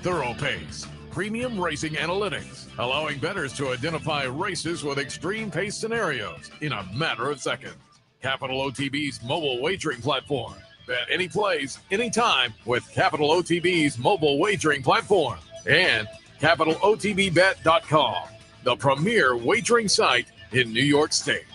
thorough pace, premium racing analytics, allowing bettors to identify races with extreme pace scenarios in a matter of seconds. Capital OTB's mobile wagering platform. Bet any place, anytime with Capital OTB's mobile wagering platform. And CapitalOTBBet.com, the premier wagering site in New York State.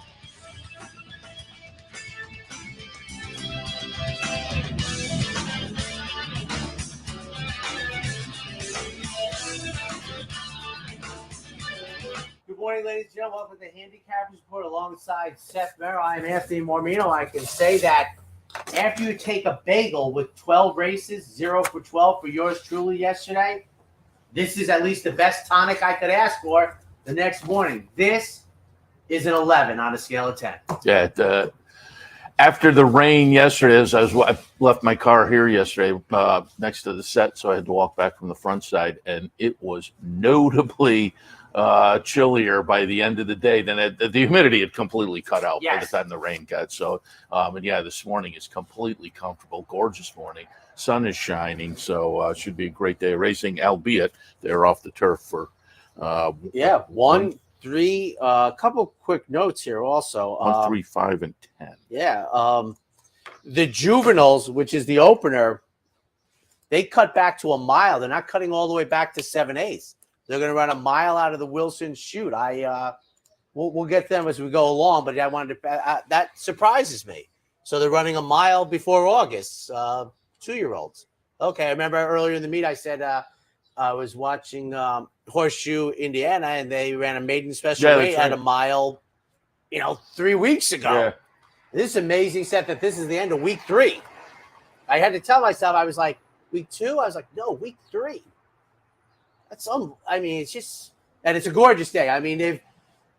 Good morning, ladies and gentlemen. Welcome to the Handicappers Report alongside Seth, Merrow. I'm Anthony Mormino. I can say that after you take a bagel with 12 races, 0 for 12 for yours truly yesterday, this is at least the best tonic I could ask for the next morning. This is an 11 on a scale of 10. Yeah, after the rain yesterday, I left my car here yesterday next to the set, so I had to walk back from the front side, and it was notably chillier by the end of the day. Then the humidity had completely cut out by the time the rain got. So, and yeah, this morning is completely comfortable. Gorgeous morning. Sun is shining, so should be a great day of racing, albeit they're off the turf for 1, 3. A couple quick notes here also. 1, 3, 5, and 10. Yeah. The juveniles, which is the opener, they cut back to a mile. They're not cutting all the way back to 7/8. They're going to run a mile out of the Wilson chute. We'll get them as we go along, but I wanted to that surprises me. So they're running a mile before August. 2-year-olds. Okay, I remember earlier in the meet I said I was watching Horseshoe, Indiana, and they ran a maiden special weight at a mile, 3 weeks ago. Yeah. This is amazing, Seth, that this is the end of week 3. I had to tell myself, I was like, week 2? I was like, no, week 3. It's just, and it's a gorgeous day. I mean, if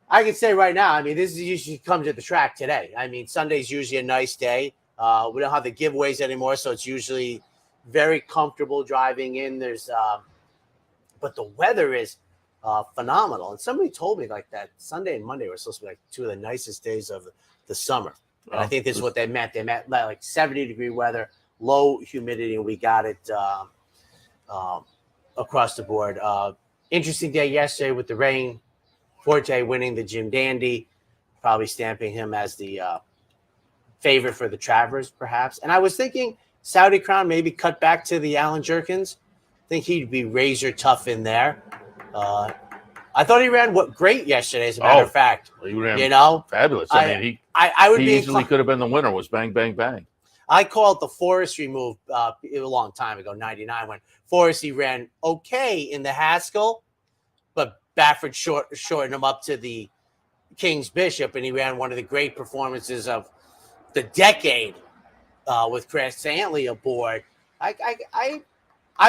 I could say right now, this usually comes at the track today. Sunday's usually a nice day. We don't have the giveaways anymore, so it's usually very comfortable driving in. But the weather is phenomenal. And somebody told me like that Sunday and Monday were supposed to be like 2 of the nicest days of the summer. And I think this is what they meant. They meant like 70-degree weather, low humidity, and we got it across the board. Interesting day yesterday with the rain. Forte winning the Jim Dandy, probably stamping him as the favorite for the Travers, perhaps. And I was thinking Saudi Crown maybe cut back to the Alan Jerkins. I think he'd be razor tough in there. I thought he ran great yesterday, as a matter of fact. He ran fabulous. I would easily could have been the winner. Was bang, bang, bang. I called the Forestry move a long time ago, 99, when Forestry ran okay in the Haskell, but Baffert shortened him up to the King's Bishop, and he ran one of the great performances of the decade with Chris Santley aboard. I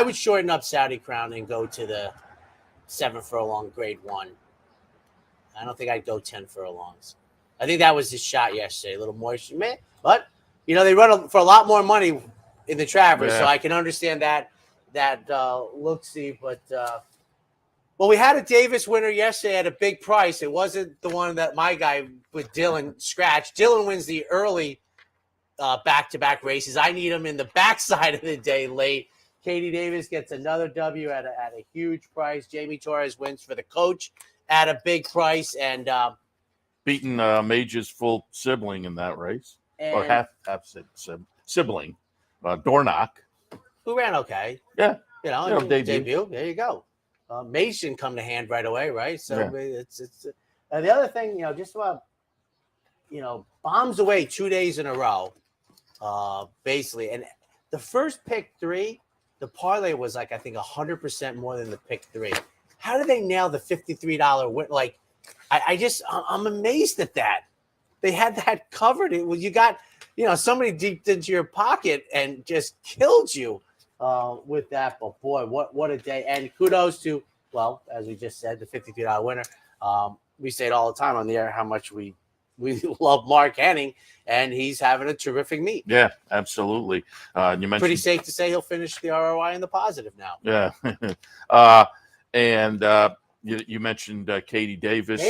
would shorten up Saudi Crown and go to the 7 furlong grade 1. I don't think I'd go 10 furlongs. I think that was his shot yesterday, a little more. But, they run for a lot more money in the Travers, so I can understand that look-see. But, we had a Davis winner yesterday at a big price. It wasn't the one that my guy with Dylan scratched. Dylan wins the early back-to-back races. I need him in the backside of the day late. Katie Davis gets another W at a huge price. Jamie Torres wins for the coach at a big price. And beaten Mage's full sibling in that race. Or half sibling. Dornock. Who ran okay. Yeah. Debut. There you go. Mage didn't come to hand right away, right? So it's the other thing, just about, bombs away 2 days in a row, basically. And the first pick 3, the parlay was I think 100% more than the pick 3. How did they nail the $53 win? I'm amazed at that. They had that covered. You got, somebody deep into your pocket and just killed you with that. But boy, what a day. And kudos to, as we just said, the $53 winner. We say it all the time on the air how much we love Mark Henning, and he's having a terrific meet. Yeah, absolutely. You mentioned pretty safe to say he'll finish the ROI in the positive now. Yeah. You mentioned Katie Davis.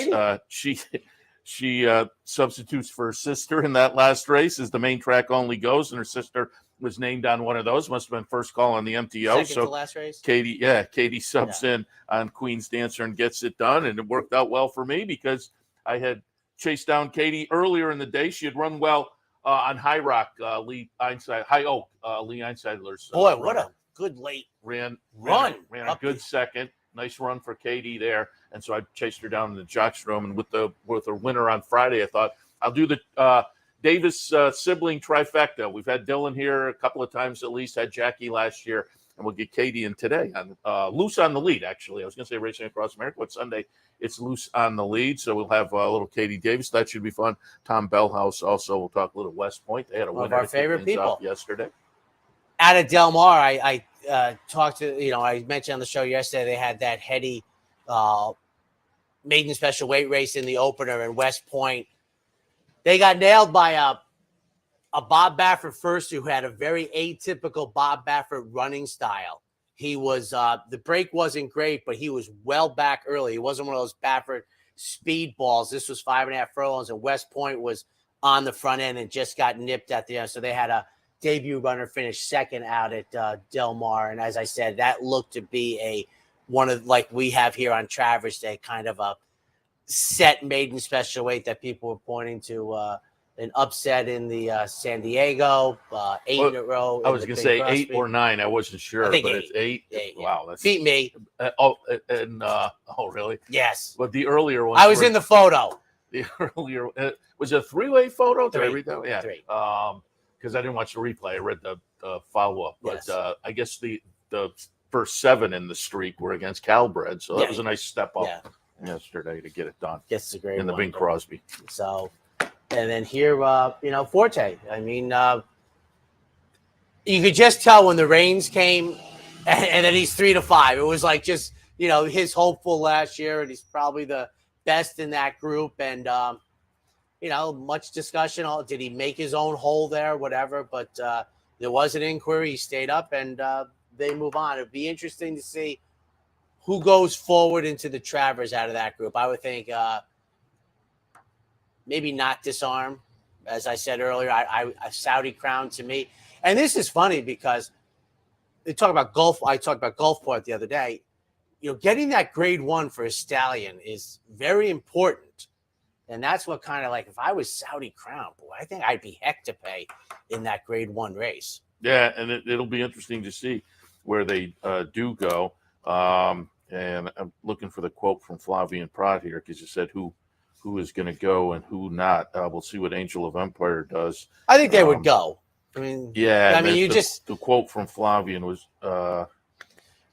She substitutes for her sister in that last race as the main track only goes, and her sister was named on one of those. Must have been first call on the MTO. Second So to last race. Katie subs in on Queen's Dancer and gets it done, and it worked out well for me because I had chased down Katie earlier in the day. She had run well on High Rock, Lee Oak, Lee Einsiedler's. Boy, what a good late ran run. a good second. Nice run for Katie there, and so I chased her down in the Jockstrom. And with her winner on Friday, I thought I'll do the Davis sibling trifecta. We've had Dylan here a couple of times at least. Had Jackie last year, and we'll get Katie in today on loose on the lead. Actually, I was going to say Racing Across America, but Sunday it's loose on the lead. So we'll have a little Katie Davis. That should be fun. Tom Bellhouse also. We'll talk a little West Point. They had a One winner of our favorite people yesterday. Out of Del Mar, I talked to, I mentioned on the show yesterday, they had that heady maiden special weight race in the opener in West Point. They got nailed by a Bob Baffert first, who had a very atypical Bob Baffert running style. He was the break wasn't great, but he was well back early. He wasn't one of those Baffert speed balls. This was 5.5 furlongs, and West Point was on the front end and just got nipped at the end. So they had a debut runner finish second out at Del Mar. And as I said, that looked to be one of, like we have here on Travers Day, kind of a set maiden special weight that people were pointing to. An upset in the San Diego, 8 in a row. I was going to say 8 or 9. I wasn't sure, I think but 8. it's 8. 8, wow, that's beat me. Oh, really? Yes. But the earlier one, I was in the photo. The earlier was it a 3-way photo? Did I 3. read that? Yeah. 3. Because I didn't watch the replay. I read the follow up, but Yes. I guess the first 7 in the streak were against Calbred, so that was a nice step up yesterday to get it done. Yes, it's a great in the one. Bing Crosby. So, and then here, Forte. I mean, you could just tell when the rains came, and then he's 3 to 5. It was like just his hopeful last year, and he's probably the best in that group. And much discussion. Did he make his own hole there? Whatever. But there was an inquiry. He stayed up, and they move on. It'd be interesting to see who goes forward into the Travers out of that group. I would think maybe not Disarm. As I said earlier, I Saudi Crown to me. And this is funny because they talk about Gulf. I talked about Gulfport the other day. Getting that grade 1 for a stallion is very important. And that's what kind of like, if I was Saudi Crown, boy, I think I'd be heck to pay in that grade 1 race. Yeah, and it'll be interesting to see where they do go. And I'm looking for the quote from Flavian Prat here because you said who is going to go and who not. We'll see what Angel of Empire does. I think they would go. I mean, the quote from Flavian was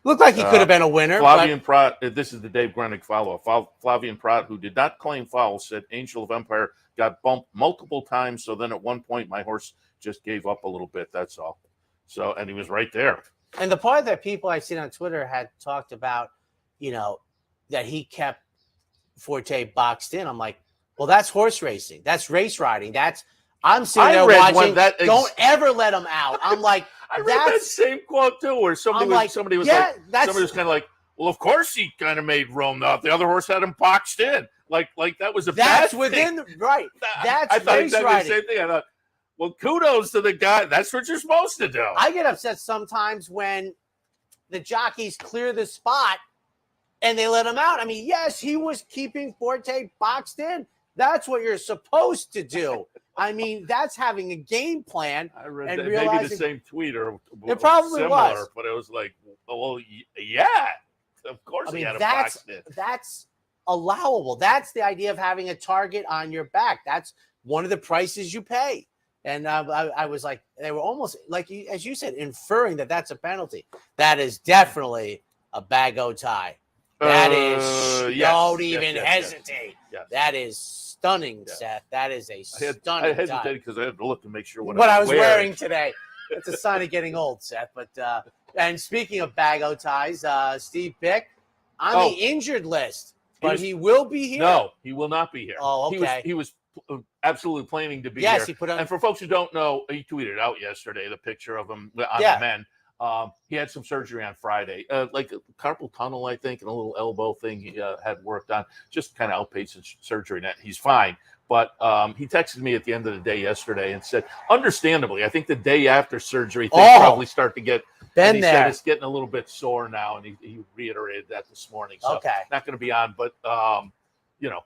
looked like he could have been a winner. Flavian Prat, this is the Dave Grenick follow-up. Flavian Prat, who did not claim foul, said Angel of Empire got bumped multiple times. So then at one point, my horse just gave up a little bit. That's all. So, and he was right there. And the part that people I've seen on Twitter had talked about, that he kept Forte boxed in. I'm like, well, that's horse racing. That's race riding. I'm sitting there watching. Don't ever let him out. I'm like, I read that same quote too, where somebody was kind of like, well, of course he kind of made Rome up. The other horse had him boxed in. Like that was a bad thing. That's I thought exactly riding. The same thing. I thought, well, kudos to the guy. That's what you're supposed to do. I get upset sometimes when the jockeys clear the spot and they let him out. I mean, yes, he was keeping Forte boxed in. That's what you're supposed to do. I mean, that's having a game plan. I read that. Maybe the same tweet or it probably similar, was. But it was like, well, yeah, of course he had him boxed in. That's allowable. That's the idea of having a target on your back. That's one of the prices you pay. And I was like, they were almost like, as you said, inferring that that's a penalty. That is definitely a bag-o tie. That is, don't even hesitate. Yes. That is stunning, Seth. That is a stunning I hesitated because I had to look to make sure what I was wearing today. It's a sign of getting old, Seth. But and speaking of bag-o ties, Steve Pick on the injured list, but he will be here. No, he will not be here. Oh, okay. He was absolutely planning to be here. Yes, he put on. And for folks who don't know, he tweeted out yesterday the picture of him on the men. He had some surgery on Friday, like a carpal tunnel, I think, and a little elbow thing he had worked on. Just kind of outpatient surgery. He's fine, But he texted me at the end of the day yesterday and said, understandably, I think the day after surgery, things probably start to get. He said it's getting a little bit sore now, and he reiterated that this morning. So not going to be on, but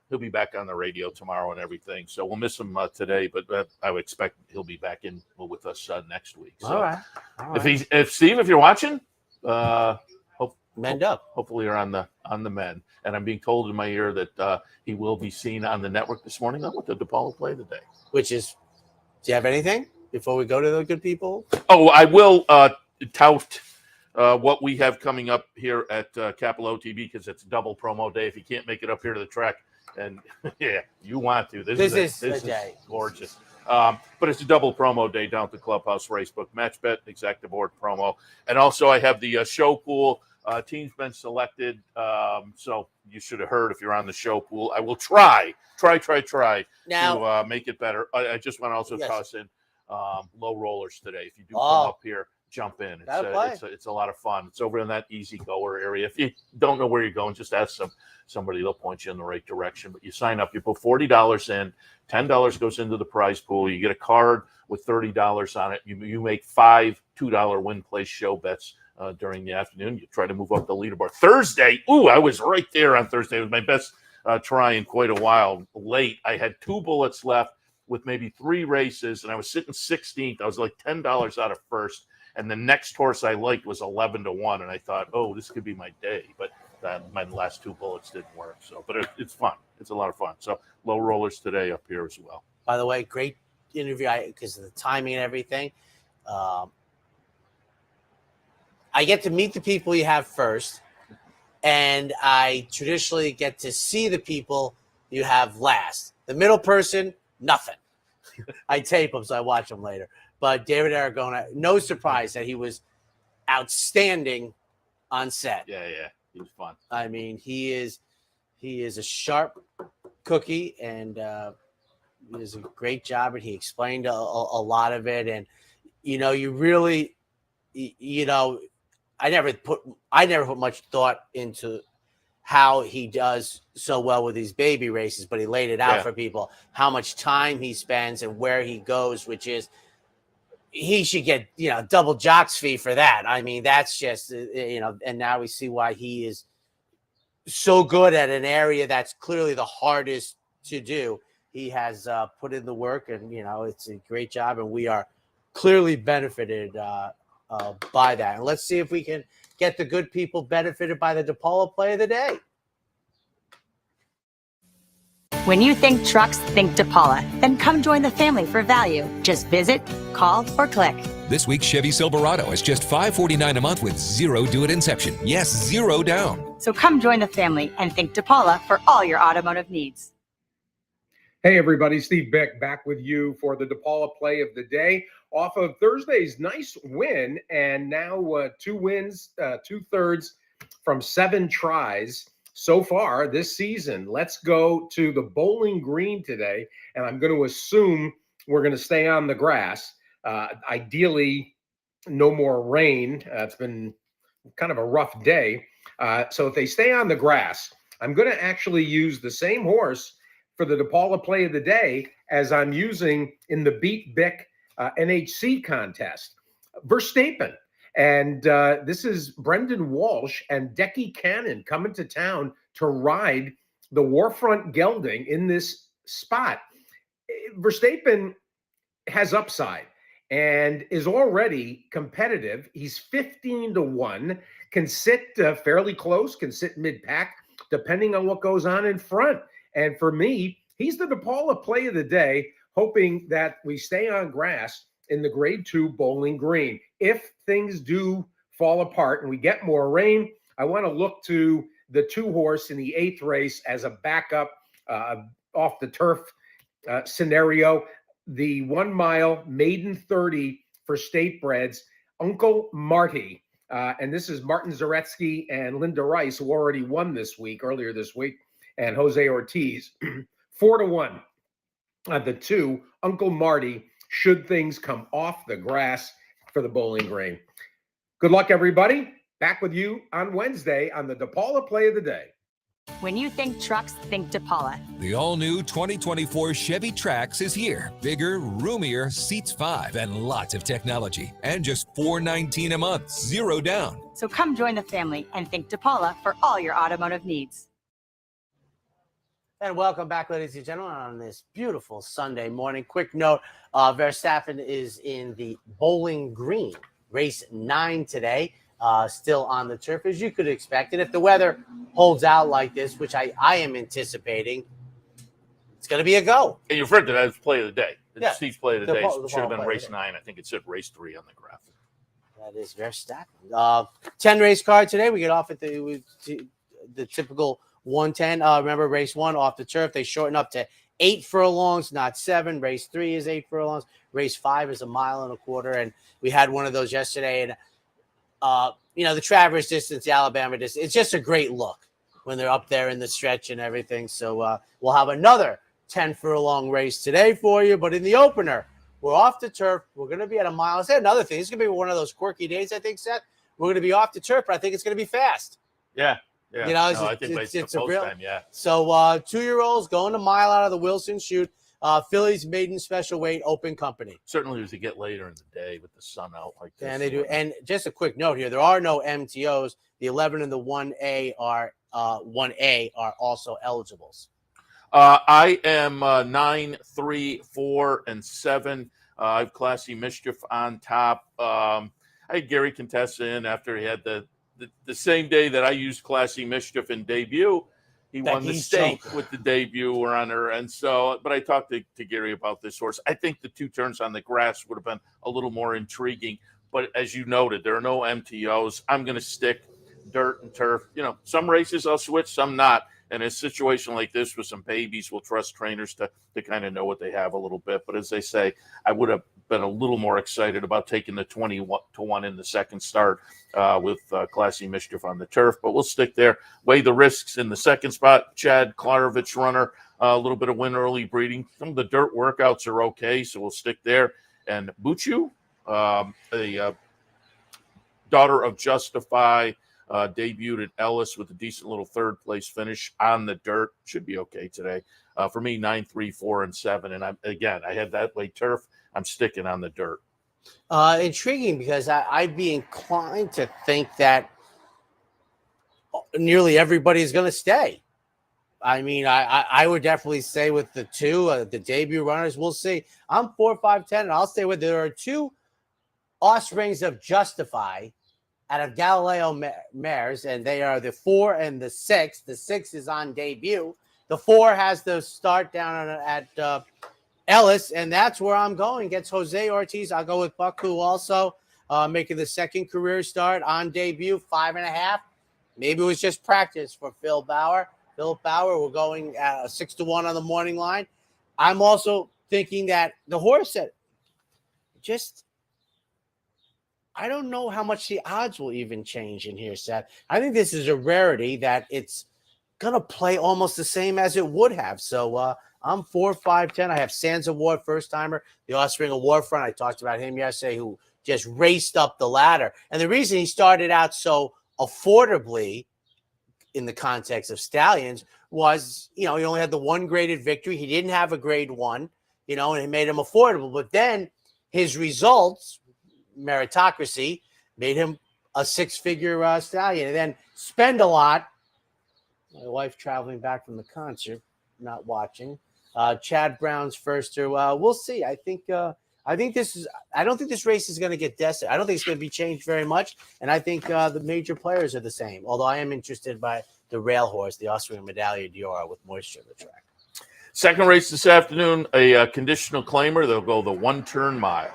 he'll be back on the radio tomorrow and everything. So we'll miss him today, but I would expect he'll be back in with us next week. So all right. If Steve, if you're watching, mend up. Hopefully you're on the mend. And I'm being told in my ear that he will be seen on the network this morning with the DePaula play today. Which is, do you have anything before we go to the good people? Oh, I will tout what we have coming up here at Capital OTB, because it's double promo day. If you can't make it up here to the track, and yeah, you want to. This is gorgeous. But it's a double promo day down at the Clubhouse Racebook. Match bet, exacta board promo. And also I have the show pool. Team's been selected. So you should have heard if you're on the show pool. I will try now, to make it better. I just want to also toss in low rollers today. If you do come up here, jump in. It's a lot of fun. It's over in that easy goer area. If you don't know where you're going, just ask somebody. They'll point you in the right direction. But you sign up, you put $40 in, $10 goes into the prize pool. You get a card with $30 on it. You make 5 $2 win place show bets during the afternoon. You try to move up the leaderboard. Thursday, I was right there on Thursday. It was my best try in quite a while. Late, I had 2 bullets left with maybe 3 races, and I was sitting 16th. I was like $10 out of first. And the next horse I liked was 11-1, and I thought, this could be my day. But my last 2 bullets didn't work. So, but it's fun. It's a lot of fun. So low rollers today up here as well. By the way, great interview because of the timing and everything. I get to meet the people you have first, and I traditionally get to see the people you have last. The middle person, nothing. I tape them, so I watch them later. But David Aragona, no surprise that he was outstanding on set. Yeah, he was fun. I mean, he is a sharp cookie, and he does a great job. And he explained a lot of it. And you really, I never put much thought into how he does so well with these baby races, but he laid it out for people how much time he spends and where he goes, which is. He should get, double jocks fee for that. I mean, that's just, and now we see why he is so good at an area that's clearly the hardest to do. He has put in the work, and, it's a great job, and we are clearly benefited by that. And let's see if we can get the good people benefited by the DePaula play of the day. When you think trucks, think DePaula. Then come join the family for value. Just visit, call, or click. This week's Chevy Silverado is just $549 a month with 0 due at inception. Yes, 0 down. So come join the family and think DePaula for all your automotive needs. Hey, everybody. Steve Bick back with you for the DePaula play of the day. Off of Thursday's nice win, and now 2 wins, 2/3 from 7 tries. So far this season. Let's go to the Bowling Green today, and I'm going to assume we're going to stay on the grass. Ideally, no more rain. It's been kind of a rough day. So if they stay on the grass, I'm going to actually use the same horse for the DePaula play of the day as I'm using in the Beat Bick NHC contest. Verstappen. And this is Brendan Walsh and Decky Cannon coming to town to ride the Warfront gelding in this spot. Verstappen has upside and is already competitive. He's 15-1, can sit fairly close, can sit mid-pack, depending on what goes on in front. And for me, he's the DePaula play of the day, hoping that we stay on grass in the Grade 2 Bowling Green. If things do fall apart and we get more rain, I want to look to the 2-horse in the 8th race as a backup off the turf scenario. The 1 mile maiden 30 for state breds, Uncle Marty. And this is Martin Zaretsky and Linda Rice, who already won earlier this week, and Jose Ortiz. 4-1 on the 2, Uncle Marty, should things come off the grass for the Bowling Green. Good luck, everybody. Back with you on Wednesday on the DePaula play of the day. When you think trucks, think DePaula. The all-new 2024 Chevy Trax is here. Bigger, roomier, seats 5, and lots of technology. And just $419 a month, 0 down. So come join the family and think DePaula for all your automotive needs. And welcome back, ladies and gentlemen, on this beautiful Sunday morning. Quick note, Verstappen is in the Bowling Green, race 9 today. Still on the turf, as you could expect. And if the weather holds out like this, which I am anticipating, it's going to be a go. And you referred to that as play of the day. Yeah. Steve's play of the day The should have been play race of the 9. I think it said race 3 on the graphic. That is Verstappen. 10 race card today. We get off at the typical 110. Remember, race 1 off the turf. They shorten up to 8 furlongs, not 7. Race 3 is 8 furlongs. Race 5 is 1.25 miles. And we had one of those yesterday. And the Travers distance, the Alabama distance, it's just a great look when they're up there in the stretch and everything. So we'll have another 10 furlong race today for you. But in the opener, we're off the turf. We're going to be at 1 mile. I'll say another thing. It's going to be one of those quirky days, I think, Seth. We're going to be off the turf, but I think it's going to be fast. Yeah. I think it's a real time. Yeah. So 2-year-olds going a mile out of the Wilson chute. Phillies maiden special weight open company. Certainly as you get later in the day with the sun out like this. And they do. And just a quick note here: there are no MTOs. The 11 and the 1A are also eligibles. I am 9, 3, 4, and 7. I have Classy Mischief on top. I had Gary Contessa in after he had the same day that I used Classy Mischief in debut. He won the stake with the debut runner. And so, but I talked to Gary about this horse. I think the 2 turns on the grass would have been a little more intriguing. But as you noted, there are no MTOs. I'm going to stick dirt and turf. Some races I'll switch, some not. And in a situation like this with some babies, we'll trust trainers to kind of know what they have a little bit. But as they say, I would have been a little more excited about taking the 20-1 in the second start with Classy Mischief on the turf. But we'll stick there. Weigh the risks in the second spot. Chad Klarovich runner, a little bit of win early breeding. Some of the dirt workouts are okay, so we'll stick there. And Buchu, a daughter of Justify, debuted at Ellis with a decent little third-place finish on the dirt. Should be okay today. For me, 9, 3, 4, and 7. And I had that way turf. I'm sticking on the dirt. Intriguing because I'd be inclined to think that nearly everybody is going to stay. I mean, I would definitely say with the 2, the debut runners, we'll see. I'm 4, 5, 10, and I'll stay with there are 2 offsprings of Justify out of Galileo mares, and they are the 4 and the 6. The 6 is on debut. The 4 has the start down at Ellis, and that's where I'm going. Gets Jose Ortiz. I'll go with Buck, who also making the second career start on debut, 5.5. Maybe it was just practice for Phil Bauer. Phil Bauer, we're going 6-1 on the morning line. I'm also thinking that the horse that I don't know how much the odds will even change in here, Seth. I think this is a rarity that it's going to play almost the same as it would have. So I'm 4, 5, 10. I have Sands Award, first-timer, the Offspring Award front. I talked about him yesterday, who just raced up the ladder. And the reason he started out so affordably in the context of stallions was, he only had the 1 graded victory. He didn't have a grade 1, and it made him affordable. But then his results, meritocracy, made him a 6-figure stallion. And then Spend a Lot, my wife traveling back from the concert, not watching, Chad Brown's firster. We'll see. I don't think this race is going to get destined. I don't think it's going to be changed very much. And I think the major players are the same. Although I am interested by the rail horse, the Austrian Medaglia d'Oro with moisture in the track. Second race this afternoon, a conditional claimer. They'll go the 1-turn mile.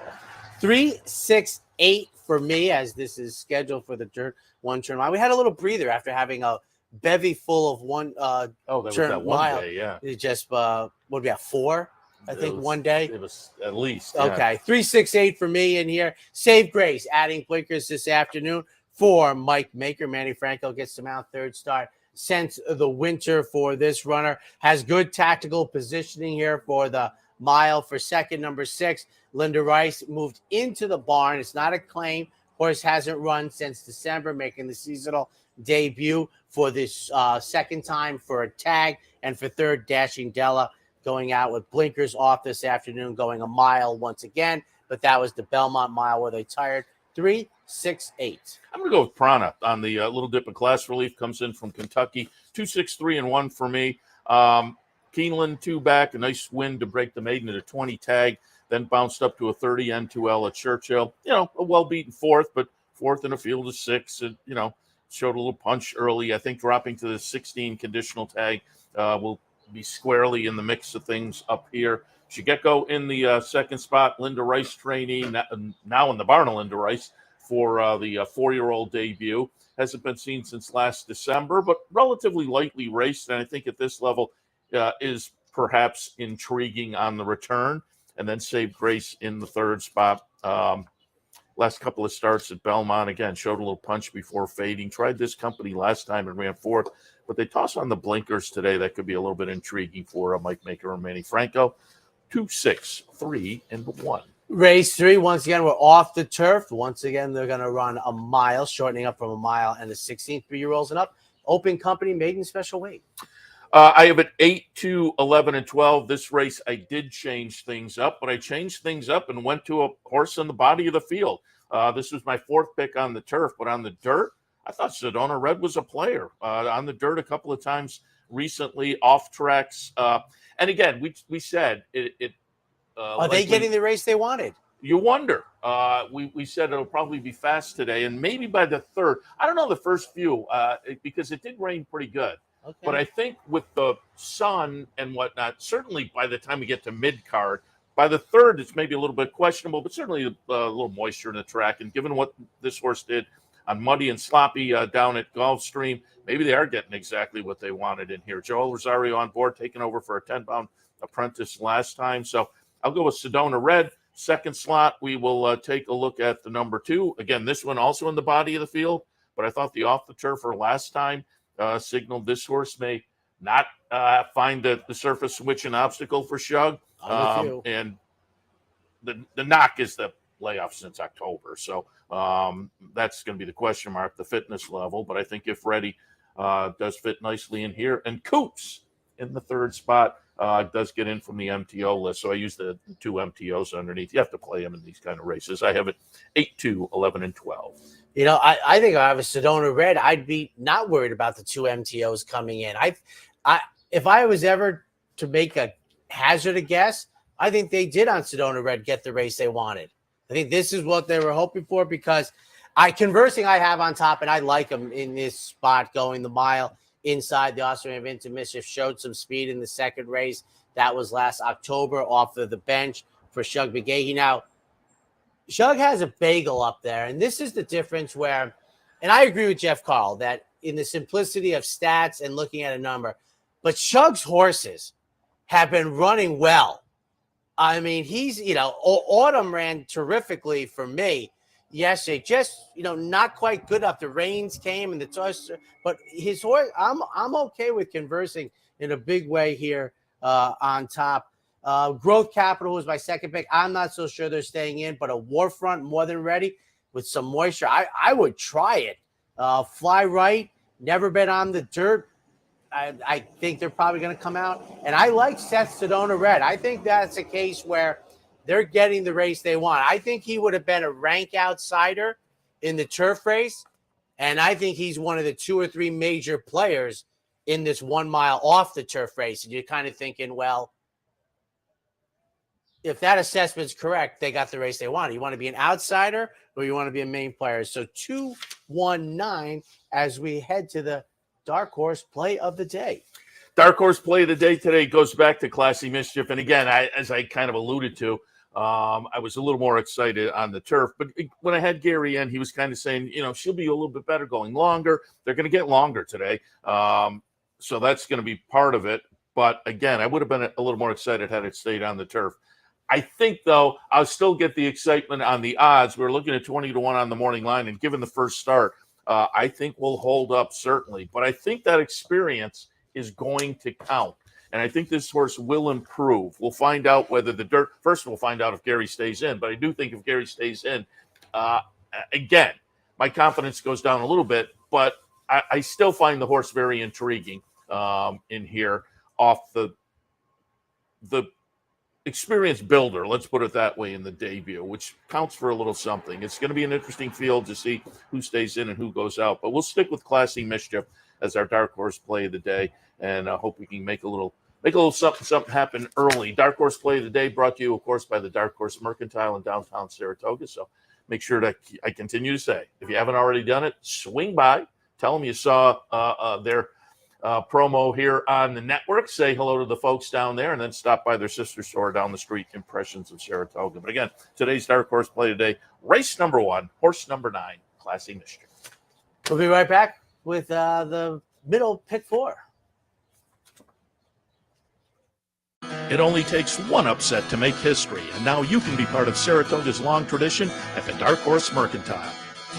3, 6, 8 for me, as this is scheduled for the dirt 1-turn mile. We had a little breather after having a bevy full of 1-turn mile. Day, yeah. It just what do we have, 4? I think one day. It was at least. Yeah. Okay. 3, 6, 8 for me in here. Save Grace, adding blinkers this afternoon for Mike Maker. Manny Franco gets to mount third start since the winter for this runner. Has good tactical positioning here for the mile for second. Number 6, Linda Rice moved into the barn. It's not a claim Horse hasn't run since December, making the seasonal debut for this second time for a tag, and for third, Dashing Della, going out with blinkers off this afternoon, going a mile once again, but that was the Belmont mile where they tired 3:68. I'm going to go with Prana on the little dip of class relief. Comes in from Kentucky. 2.63-1 for me. Keeneland 2 back. A nice win to break the maiden at a 20 tag. Then bounced up to a 30 N2L at Churchill. A well-beaten fourth, but fourth in a field of 6. And, showed a little punch early. I think dropping to the 16 conditional tag will be squarely in the mix of things up here. Shigeko in the second spot. Linda Rice trainee, now in the barn of Linda Rice for the 4-year-old debut. Hasn't been seen since last December, but relatively lightly raced. And I think at this level is perhaps intriguing on the return. And then Saved Grace in the third spot. Last couple of starts at Belmont, again, showed a little punch before fading. Tried this company last time and ran fourth, but they toss on the blinkers today. That could be a little bit intriguing for Mike Maker or Manny Franco. 2.6-3-1. Race 3, once again, we're off the turf. Once again, they're going to run a mile, shortening up from a mile and the 16 3-year-olds and up. Open company, maiden special weight. I have it 8-11-12. This race, I did change things up, but I changed things up and went to a horse in the body of the field. This was my fourth pick on the turf, but on the dirt, I thought Sedona Red was a player. On the dirt a couple of times recently, off tracks. And again, we said it are they getting the race they wanted? You wonder. We said it'll probably be fast today, and maybe by the third. I don't know the first few because it did rain pretty good. Okay. But I think with the sun and whatnot, certainly by the time we get to mid-card, by the third, it's maybe a little bit questionable, but certainly a little moisture in the track. And given what this horse did on muddy and sloppy down at Gulfstream, maybe they are getting exactly what they wanted in here. Joel Rosario on board, taking over for a 10-pound apprentice last time. So I'll go with Sedona Red. Second slot, we will take a look at the number 2. Again, this one also in the body of the field, but I thought the off-the-turfer last time signaled this horse may not find the surface switch an obstacle for Shug. And the knock is the layoff since October. So that's going to be the question mark, the fitness level. But I think if ready, does fit nicely in here. And Coops in the third spot does get in from the MTO list. So I use the 2 MTOs underneath. You have to play them in these kind of races. I have it 8-11-12. I think if I have a Sedona Red, I'd be not worried about the 2 MTOs coming in. If I was ever to make a hazard a guess, I think they did on Sedona Red get the race they wanted. I think this is what they were hoping for because Conversing I have on top, and I like them in this spot going the mile inside the Austrian of Into Mischief. Showed some speed in the second race. That was last October off of the bench for Shug McGahee. Now, Shug has a bagel up there, and this is the difference where, and I agree with Jeff Carl that in the simplicity of stats and looking at a number, but Shug's horses have been running well. I mean, he's, Autumn ran terrifically for me yesterday, just, not quite good enough. The rains came and the toss, but his horse, I'm okay with Conversing in a big way here on top. Growth Capital was my second pick. I'm not so sure they're staying in, but a Warfront more than ready with some moisture. I would try it. Fly Right, never been on the dirt. I think they're probably going to come out. And I like Seth Sedona Red. I think that's a case where they're getting the race they want. I think he would have been a rank outsider in the turf race. And I think he's one of the 2 or 3 major players in this 1 mile off the turf race. And you're kind of thinking, well, if that assessment's correct, they got the race they wanted. You want to be an outsider or you want to be a main player? So 2-1-9 as we head to the Dark Horse Play of the Day. Dark Horse Play of the Day today goes back to Classy Mischief. And again, as I kind of alluded to, I was a little more excited on the turf. But when I had Gary in, he was kind of saying, she'll be a little bit better going longer. They're going to get longer today. So that's going to be part of it. But again, I would have been a little more excited had it stayed on the turf. I think, though, I'll still get the excitement on the odds. We're looking at 20-1 on the morning line. And given the first start, I think we'll hold up, certainly. But I think that experience is going to count. And I think this horse will improve. We'll find out whether the dirt – first, we'll find out if Gary stays in. But I do think if Gary stays in, I again, my confidence goes down a little bit, but I still find the horse very intriguing in here off the experience builder, let's put it that way, in the debut, which counts for a little something. It's going to be an interesting field to see who stays in and who goes out, but we'll stick with Classy Mischief as our dark horse play of the day, and I hope we can make a little something happen early. Dark horse play of the day brought to you, of course, by the Dark Horse Mercantile in downtown Saratoga. So make sure that I continue to say, if you haven't already done it, swing by, tell them you saw their promo here on the network. Say hello to the folks down there, and then stop by their sister store down the street, Impressions of Saratoga. But again, today's dark horse play today, race number 1, horse number 9, Classy Mischief. We'll be right back with the middle pick 4. It only takes one upset to make history, and now you can be part of Saratoga's long tradition at the Dark Horse Mercantile.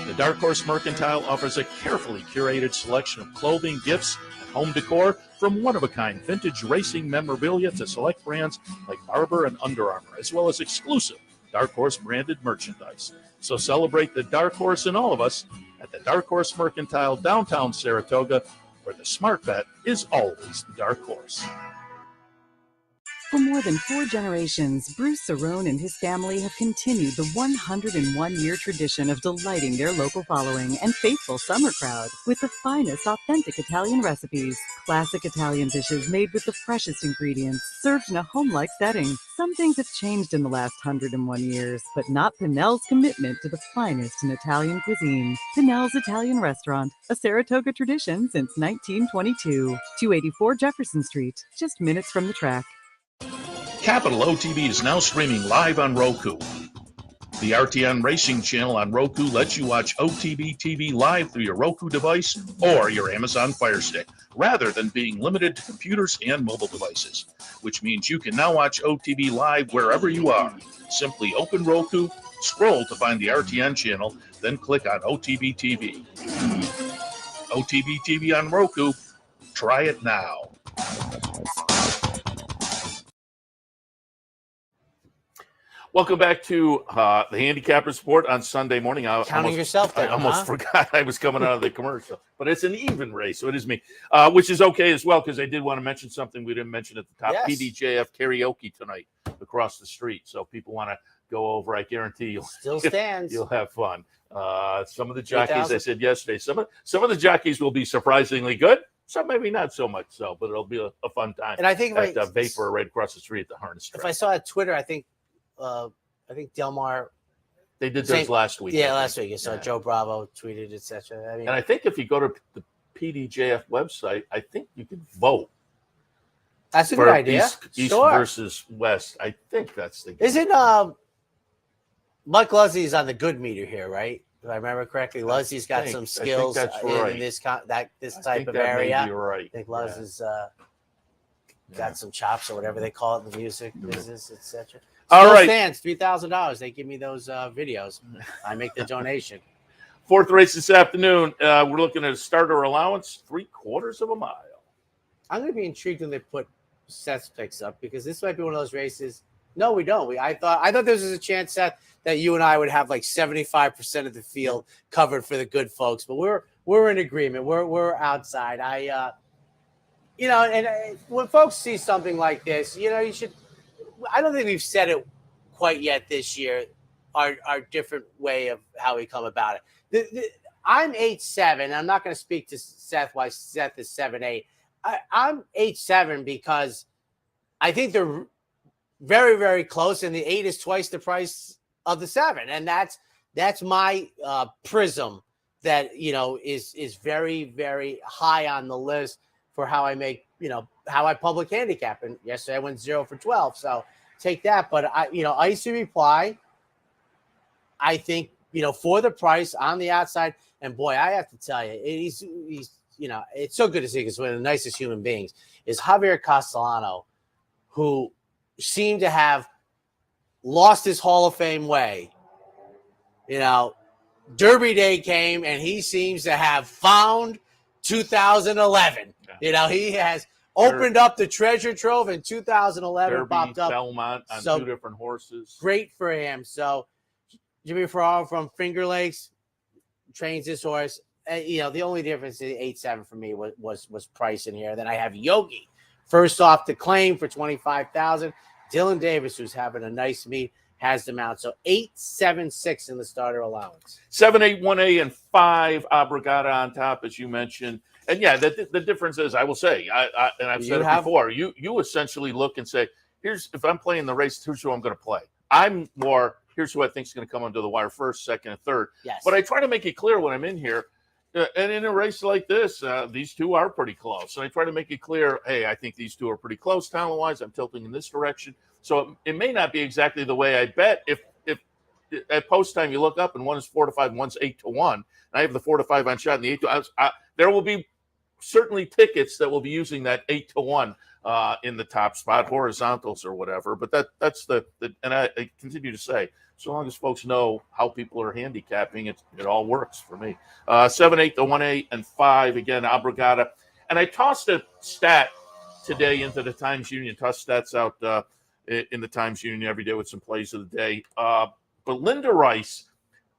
The Dark Horse Mercantile offers a carefully curated selection of clothing, gifts, and home decor, from one-of-a-kind vintage racing memorabilia to select brands like Barber and Under Armour, as well as exclusive Dark Horse branded merchandise. So celebrate the Dark Horse in all of us at the Dark Horse Mercantile, downtown Saratoga, where the smart bet is always the Dark Horse. For more than 4 generations, Bruce Cerrone and his family have continued the 101-year tradition of delighting their local following and faithful summer crowd with the finest authentic Italian recipes. Classic Italian dishes made with the freshest ingredients, served in a home-like setting. Some things have changed in the last 101 years, but not Pinnell's commitment to the finest in Italian cuisine. Pinnell's Italian Restaurant, a Saratoga tradition since 1922. 284 Jefferson Street, just minutes from the track. Capital OTB is now streaming live on Roku. The RTN Racing channel on Roku lets you watch OTB TV live through your Roku device or your Amazon Fire Stick, rather than being limited to computers and mobile devices, which means you can now watch OTB live wherever you are. Simply open Roku, scroll to find the RTN channel, then click on OTB TV. OTB TV on Roku. Try it now. Welcome back to the Handicappers Report on Sunday morning. Counting yourself down, I almost forgot I was coming out of the commercial, but it's an even race, so it is me, which is okay as well, because I did want to mention something we didn't mention at the top. Yes. PDJF karaoke tonight across the street, so people want to go over. I guarantee you'll Still stands. You'll have fun. Some of the jockeys, I said yesterday, some of the jockeys will be surprisingly good. Some maybe not so much so, but it'll be a fun time. And I think at Vapor right across the street at the harness track. If I saw it Twitter, I think Del Mar. They did those last week. Yeah, last week. I saw Joe Bravo tweeted, etc. And I think if you go to the PDJF website, I think you can vote. That's a good idea. East versus West. I think that's the game. Isn't Mike Luzzie's on the good meter here, right? If I remember correctly, Luzzie's got some skills in this type of area. You're right. I think Luzzie's got some chops or whatever they call it in the music business, etc. All right. Stands $3,000. They give me those videos. I make the donation. 4th race this afternoon. We're looking at a starter allowance, 3/4 of a mile. I'm going to be intrigued when they put Seth's picks up, because this might be one of those races. No, we don't. I thought there was a chance, Seth, that you and I would have like 75% of the field covered for the good folks, but we're in agreement. We're outside. When folks see something like this, you should. I don't think we've said it quite yet this year. Our different way of how we come about it. I'm 8'7". I'm not going to speak to Seth why Seth is 7'8". I'm 8'7" because I think they're very, very close, and the 8 is twice the price of the 7, and that's my prism that is very, very high on the list for how I make how I public handicap. And yesterday I went 0 for 12, so take that. But Icy Reply, I think for the price on the outside, and boy, I have to tell you, he's it's so good to see, because one of the nicest human beings is Javier Castellano, who seemed to have lost his Hall of Fame way. Derby Day came, and he seems to have found 2011. He has opened up the treasure trove in 2011. Derby, popped up Belmont on 2 different horses. Great for him. So Jimmy Ferraro from Finger Lakes trains this horse. The only difference is 8-7 for me was price in here. Then I have Yogi first off the claim for $25,000. Dylan Davis, who's having a nice meet, has them out. So 8-7-6 in the starter allowance. 7, 8, 1A, and 5 Abrigada on top, as you mentioned. And yeah, the difference is, I will say, and I've said it before, you essentially look and say, if I'm playing the race, here's who I'm going to play. I'm more, here's who I think is going to come under the wire first, second, and third. Yes. But I try to make it clear when I'm in here. And in a race like this, these two are pretty close. And I try to make it clear, hey, I think these two are pretty close talent-wise. I'm tilting in this direction. So it may not be exactly the way I bet. If at post time you look up and one is 4-5, one's 8-1, and I have the 4-5 on shot and the 8-1, there will be certainly tickets that will be using that 8-1 in the top spot, horizontals or whatever. But that's and I continue to say, so long as folks know how people are handicapping, it all works for me. 7, 8, the 1A, and 5 again, Abrigada. And I tossed a stat today into the Times Union. Toss stats out in the Times Union every day with some plays of the day. But Linda Rice,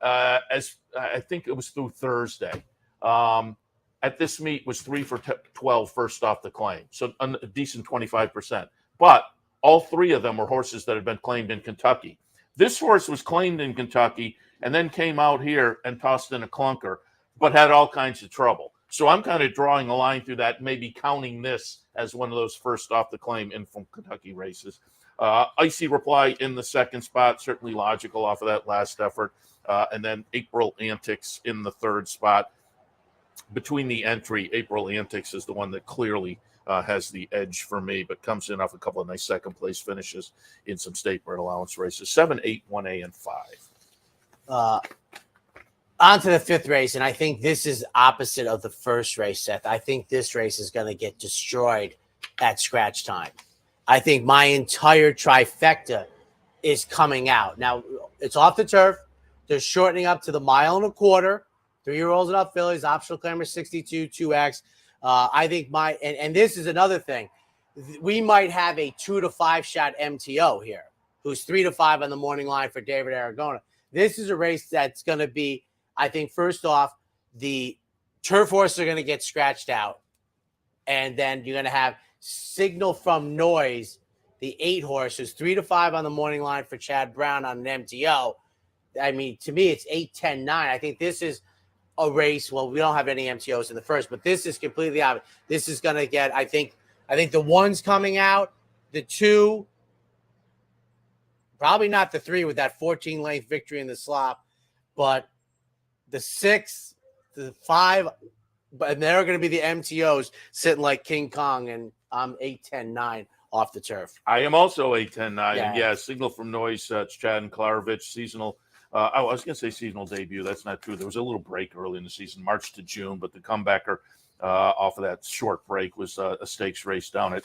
as I think it was through Thursday, at this meet was 3 for 12 first off the claim, so a decent 25%. But all 3 of them were horses that had been claimed in Kentucky. This horse was claimed in Kentucky and then came out here and tossed in a clunker, but had all kinds of trouble. So I'm kind of drawing a line through that, maybe counting this as one of those first off the claim in from Kentucky races. Icy Reply in the second spot, certainly logical off of that last effort. And then April Antics in the third spot. Between the entry, April Antics is the one that clearly has the edge for me, but comes in off a couple of nice second place finishes in some state bred allowance races. 7, 8, 1A, and 5. On to the 5th race, and I think this is opposite of the first race, Seth. I think this race is going to get destroyed at scratch time. I think my entire trifecta is coming out. Now, it's off the turf. They're shortening up to the 1.25 miles. 3-year-olds and up fillies, optional claimer 62, 2X. I think and this is another thing. We might have a 2 to 5 shot MTO here, who's 3 to 5 on the morning line for David Aragona. This is a race that's going to be, I think, first off, the turf horses are going to get scratched out. And then you're going to have Signal from Noise, the 8 horse, who's 3 to 5 on the morning line for Chad Brown on an MTO. I mean, to me, it's 8, 10, 9. I think this is a race. Well, we don't have any MTOs in the first, but this is completely opposite. This is going to get, I think the 1's coming out, the 2, probably not the 3 with that 14-length victory in the slop, but the 6, the 5, and they're going to be the MTOs sitting like King Kong, and I'm 8, 10, 9 off the turf. I am also 8, 10, 9. Yeah. And yeah, Signal from Noise, it's Chad and Klarovich, seasonal. I was going to say seasonal debut. That's not true. There was a little break early in the season, March to June, but the comebacker off of that short break was a stakes race down at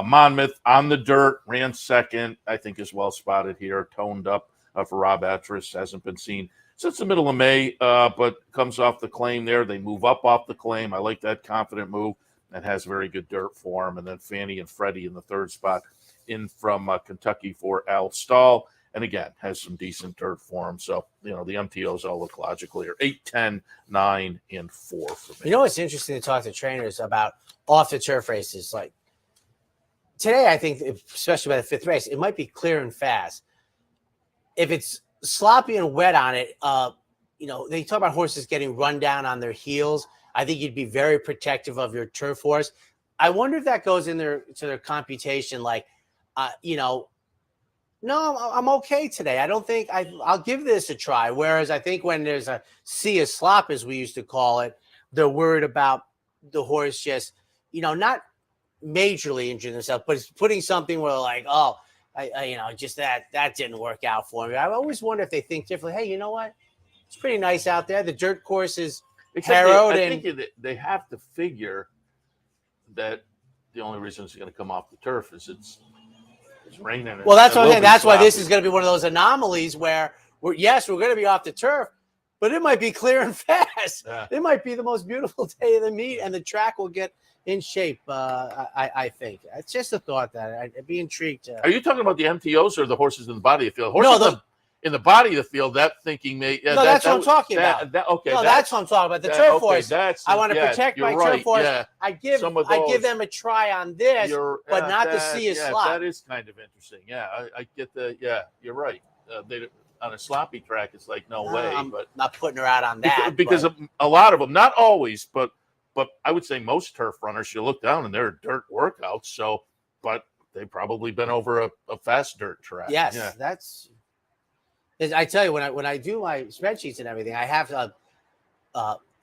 Monmouth on the dirt, ran second, I think is well spotted here, toned up for Rob Atras, hasn't been seen since the middle of May, but comes off the claim there. They move up off the claim. I like that confident move and has very good dirt form. And then Fanny and Freddie in the third spot in from Kentucky for Al Stahl. And again, has some decent dirt form. So, the MTOs all look logical here. 8, 10, 9, and 4 for me. You know what's interesting to talk to trainers about off the turf races? Like today, I think, especially by the 5th race, it might be clear and fast. If it's sloppy and wet on it, they talk about horses getting run down on their heels. I think you'd be very protective of your turf horse. I wonder if that goes in to their computation, like, no, I'm okay today. I don't think I'll give this a try. Whereas I think when there's a sea of slop, as we used to call it, they're worried about the horse just, not majorly injuring themselves, but it's putting something where like, oh, just that didn't work out for me. I always wonder if they think differently. Hey, you know what? It's pretty nice out there. The dirt course is harrowed. I think they have to figure that the only reason it's going to come off the turf is it's raining. Well, that's what I'm saying. That's why this is going to be one of those anomalies where we're going to be off the turf, but it might be clear and fast. Yeah. It might be the most beautiful day of the meet, and the track will get in shape. I think it's just a thought that I'd be intrigued. Are you talking about the MTOs or the horses in the body of the field? in the body of the field, that thinking may. Yeah, No, that's what I'm talking about. Okay, no, that's what I'm talking about. The turf horse. I want to protect my turf horse. Yeah. I give them a try on this, but not to see a slot. That is kind of interesting. Yeah, I get the. Yeah, you're right. They on a sloppy track, it's like no way. I'm but not putting her out on that because a lot of them, not always, but I would say most turf runners, you look down and they're dirt workouts. So, but they've probably been over a fast dirt track. Yes, that's. I tell you, when I do my spreadsheets and everything, I have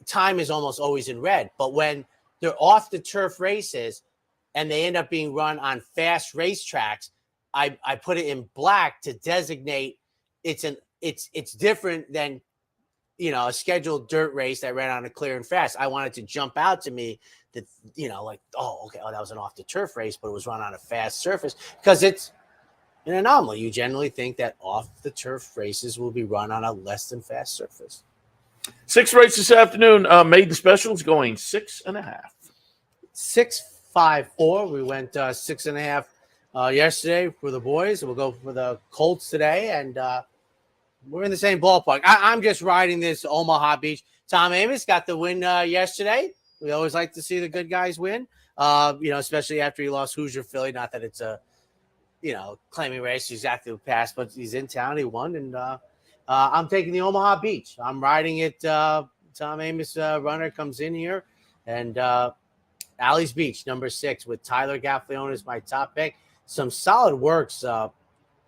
time is almost always in red. But when they're off the turf races and they end up being run on fast racetracks, I put it in black to designate it's different than a scheduled dirt race that ran on a clear and fast. I want it to jump out to me that like, oh, okay, that was an off the turf race, but it was run on a fast surface because it's an anomaly. You generally think that off the turf races will be run on a less than fast surface. 6 races this afternoon. Maiden specials going 6.5. 6.54. We went 6.5 yesterday for the boys. We'll go for the Colts today, and we're in the same ballpark. I'm just riding this Omaha Beach. Tom Amos got the win yesterday. We always like to see the good guys win, especially after he lost Hoosier Philly. Not that it's a, claiming race exactly what passed, but he's in town. He won, and I'm taking the Omaha Beach. I'm riding it. Tom Amos runner comes in here, and Alley's Beach, number 6, with Tyler Gaffleone as my top pick. Some solid works.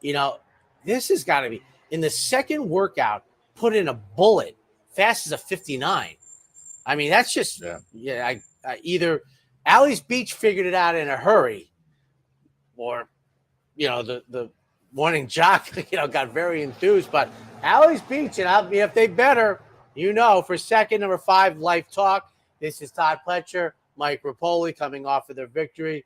This has got to be in the second workout. Put in a bullet, fast as a 59. I mean, that's just I either Alley's Beach figured it out in a hurry, or the morning jock got very enthused. But Alley's Beach, and if they better, for second, number 5, Life Talk. This is Todd Pletcher, Mike Rapoli coming off of their victory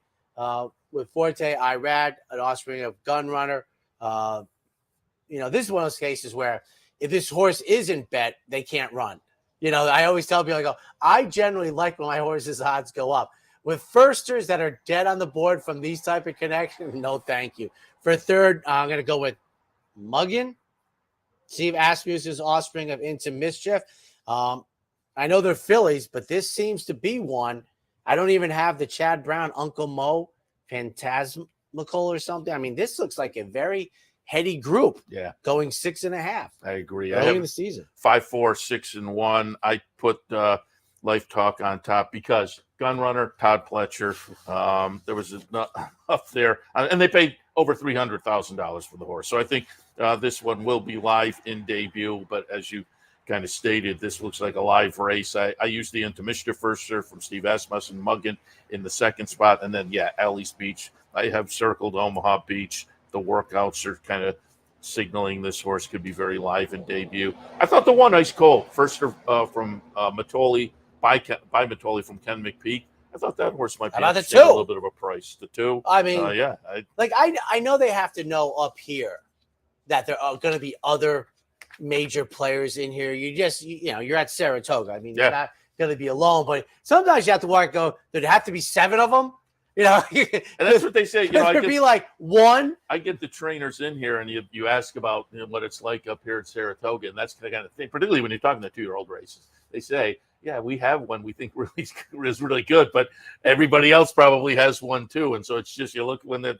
with Forte Irad, an offspring of Gun Runner. This is one of those cases where if this horse isn't bet, they can't run. I always tell people, I generally like when my horse's odds go up. With firsters that are dead on the board from these type of connections, no thank you. For third, I'm going to go with Muggin. Steve Asmus's offspring of Into Mischief. I know they're fillies, but this seems to be one. I don't even have the Chad Brown, Uncle Mo, Phantasmical or something. I mean, this looks like a very heady group. Yeah. Going 6.5. I agree. Early in the season. 5, 4, 6, and 1. I put Life Talk on top because Gun Runner, Todd Pletcher, there was up there, and they paid over $300,000 for the horse. So I think this one will be live in debut. But as you kind of stated, this looks like a live race. I used the Into Mischief firster from Steve Asmus and Muggin in the second spot, and then Alley's Beach. I have circled Omaha Beach. The workouts are kind of signaling this horse could be very live in debut. I thought the one Ice Cold, firster from Matoli, by Matoli from Ken McPeak. I thought that horse might be a little bit of a price. The 2. I mean, I know they have to know up here that there are going to be other major players in here. You're at Saratoga. I mean, you're not going to be alone, but sometimes you have to go, there'd have to be 7 of them. And that's what they say. Could be like 1. I get the trainers in here, and you ask about what it's like up here at Saratoga, and that's the kind of thing. Particularly when you're talking to 2-year-old races, they say, "Yeah, we have one we think really is really good, but everybody else probably has one too." And so it's just you look when the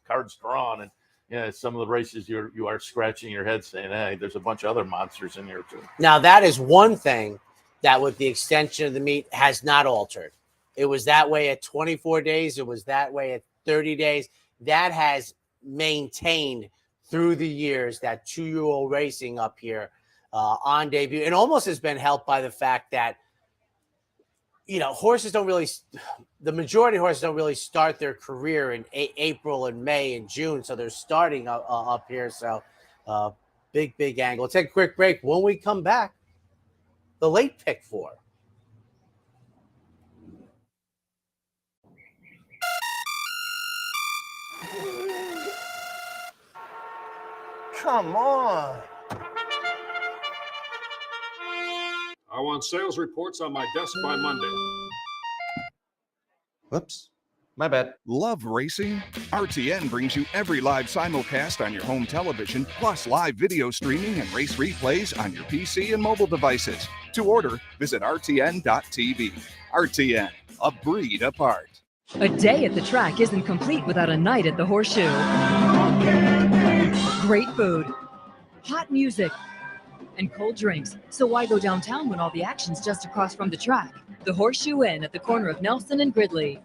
card's drawn, and some of the races you are scratching your head saying, "Hey, there's a bunch of other monsters in here too." Now that is one thing that with the extension of the meet has not altered. It was that way at 24 days. It was that way at 30 days. That has maintained through the years, that 2-year-old racing up here on debut. And almost has been helped by the fact that, horses don't really – the majority of horses don't really start their career in April and May and June. So they're starting up here. So big angle. We'll take a quick break. When we come back, the late pick 4. Come on. I want sales reports on my desk by Monday. Whoops. My bad. Love racing? RTN brings you every live simulcast on your home television, plus live video streaming and race replays on your PC and mobile devices. To order, visit rtn.tv. RTN, a breed apart. A day at the track isn't complete without a night at the Horseshoe. Great food, hot music, and cold drinks. So why go downtown when all the action's just across from the track? The Horseshoe Inn at the corner of Nelson and Gridley.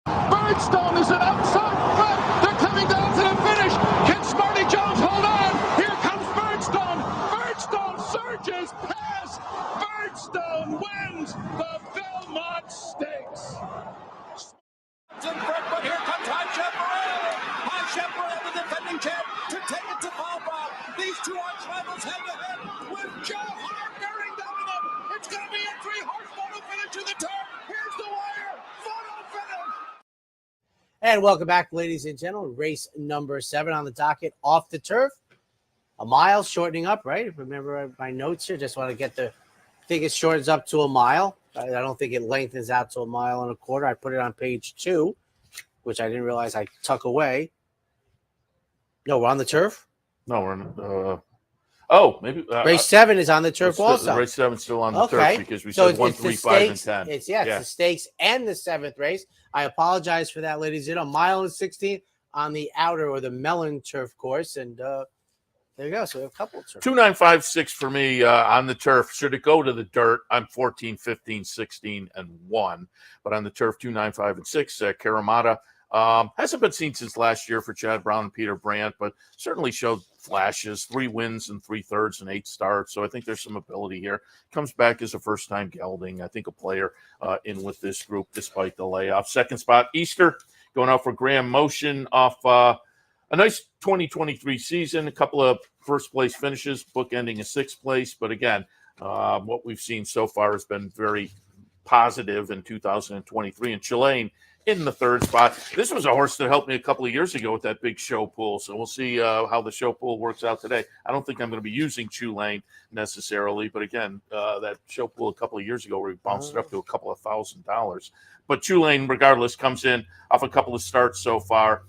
Birdstone is an outside front. They're coming down to the finish. Can Smarty Jones hold on? Here comes Birdstone. Birdstone surges past. Birdstone wins the Belmont Stakes. But here comes High Chaparral. High Chaparral, the defending champ, to take it to Paul. These two arch rivals head to head with Joe Hart bearing down on them. It's going to be a 3-horse photo finish to the turn. Here's the wire. Photo finish. And welcome back, ladies and gentlemen. Race number 7 on the docket, off the turf. A mile, shortening up, right? Remember my notes here. Just want to get I think it shortens up to a mile. I don't think it lengthens out to a mile and a quarter. I put it on page 2, which I didn't realize I tuck away. No, we're on the turf? No, we're maybe race 7 is on the turf also. Race 7 is still on the turf because we said 1, 3, 5, and 10. It's the stakes and the 7th race. I apologize for that, ladies. A mile and 16 on the outer or the Mellon turf course, and there you go. So we have a couple of turf. 2, 9, 5, 6 for me on the turf. Should it go to the dirt? I'm 14, 15, 16, and 1. But on the turf, 2, 9, 5, and 6. Karamata hasn't been seen since last year for Chad Brown and Peter Brandt, but certainly showed flashes, 3 wins and 3/3 and 8 starts. So I think there's some ability here. Comes back as a first-time gelding. I think a player in with this group despite the layoff. Second spot, Easter, going out for Graham Motion off a nice 2023 season. A couple of first-place finishes, bookending a 6th place. But again, what we've seen so far has been very positive in 2023. And Chilean in the 3rd spot. This was a horse that helped me a couple of years ago with that big show pool. So we'll see how the show pool works out today. I don't think I'm going to be using Tulane necessarily, but again, that show pool a couple of years ago where we bounced it up to a couple of $1,000. But Tulane, regardless, comes in off a couple of starts so far.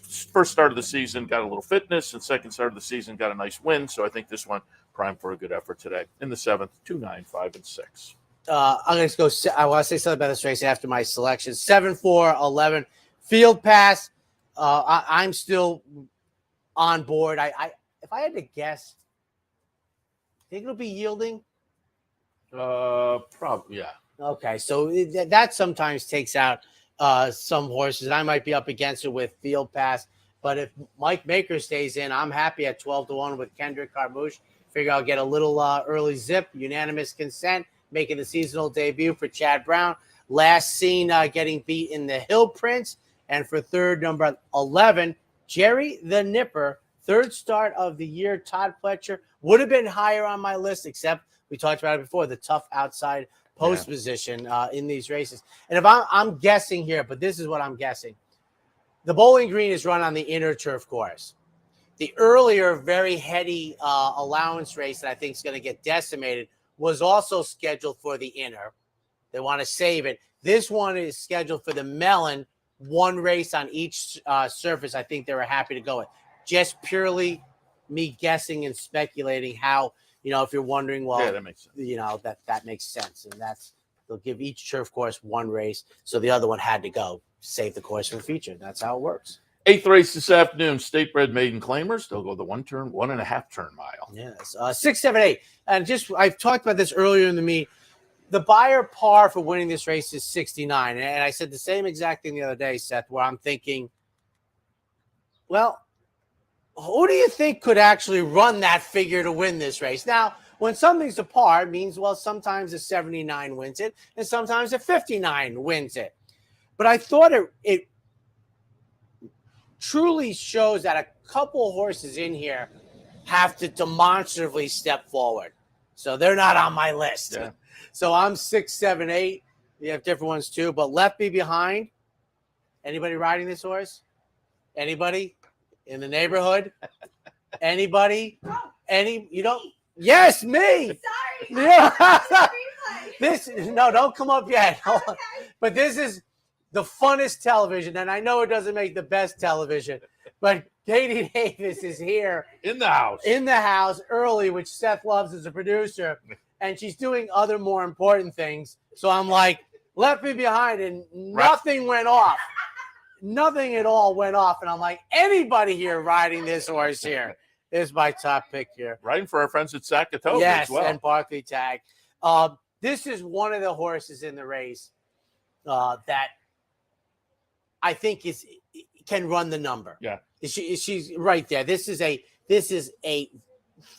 First start of the season got a little fitness, and second start of the season got a nice win. So I think this one primed for a good effort today. In the 7th, 2, 9, 5, and 6. I'm going to go. I want to say something about this race after my selection. 7, 4, 11. Field Pass. I'm still on board. If I had to guess, think it'll be yielding. Probably, yeah. Okay, so that sometimes takes out some horses. I might be up against it with Field Pass, but if Mike Maker stays in, I'm happy at 12-1 with Kendrick Carmouche. Figure I'll get a little early zip, unanimous consent. Making the seasonal debut for Chad Brown. Last seen getting beat in the Hill Prince. And for third, number 11, Jerry the Nipper. 3rd start of the year, Todd Pletcher. Would have been higher on my list, except we talked about it before, the tough outside post position in these races. And if I'm guessing here, but this is what I'm guessing. The Bowling Green is run on the inner turf course. The earlier, very heady allowance race that I think is going to get decimated was also scheduled for the inner. They want to save it. This one is scheduled for the Mellon, 1 race on each surface. I think they were happy to go with. Just purely me guessing and speculating how, if you're wondering, well, that makes sense. That makes sense. And they'll give each turf course 1 race. So the other one had to go, save the course for feature. That's how it works. 8th race this afternoon, State Bred Maiden Claimers. They'll go the 1.5 turn mile. Yes, 6, 7, 8. And I've talked about this earlier in the meet. The buyer par for winning this race is 69. And I said the same exact thing the other day, Seth, where I'm thinking, well, who do you think could actually run that figure to win this race? Now, when something's a par, it means, well, sometimes a 79 wins it, and sometimes a 59 wins it. But I thought it truly shows that a couple horses in here have to demonstratively step forward. So they're not on my list. Yeah. So I'm 6, 7, 8. You have different ones too, but Left Me Behind. Anybody riding this horse? Anybody in the neighborhood? Anybody? You don't? Yes, me. Sorry. Yeah. Don't come up yet. But this is the funnest television, and I know it doesn't make the best television, but Katie Davis is here In the house early, which Seth loves as a producer, and she's doing other more important things. So I'm like, left me behind, and nothing went off. Nothing at all went off, and I'm like, anybody here riding this horse here is my top pick here. Riding for our friends at Saratoga Yes, as well. and Barclay Tag. This is one of the horses in the race that I think can run the number. Yeah, she's right there. This is a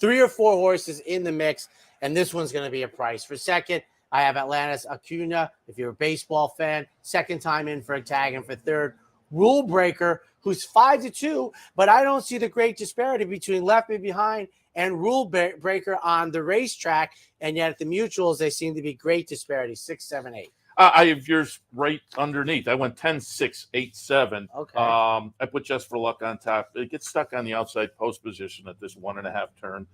3 or 4 horses in the mix, and this one's going to be a price. For second, I have Atlantis Acuna. If you're a baseball fan, second time in for a tag, and for third, Rule Breaker, who's 5-2, but I don't see the great disparity between Left Me Behind and Rule Breaker on the racetrack, and yet at the mutuals, they seem to be great disparity, 6, 7, 8. I have yours right underneath. I went 10, 6, 8, 7. Okay. I put Just for Luck on top. It gets stuck on the outside post position at this 1.5 turn.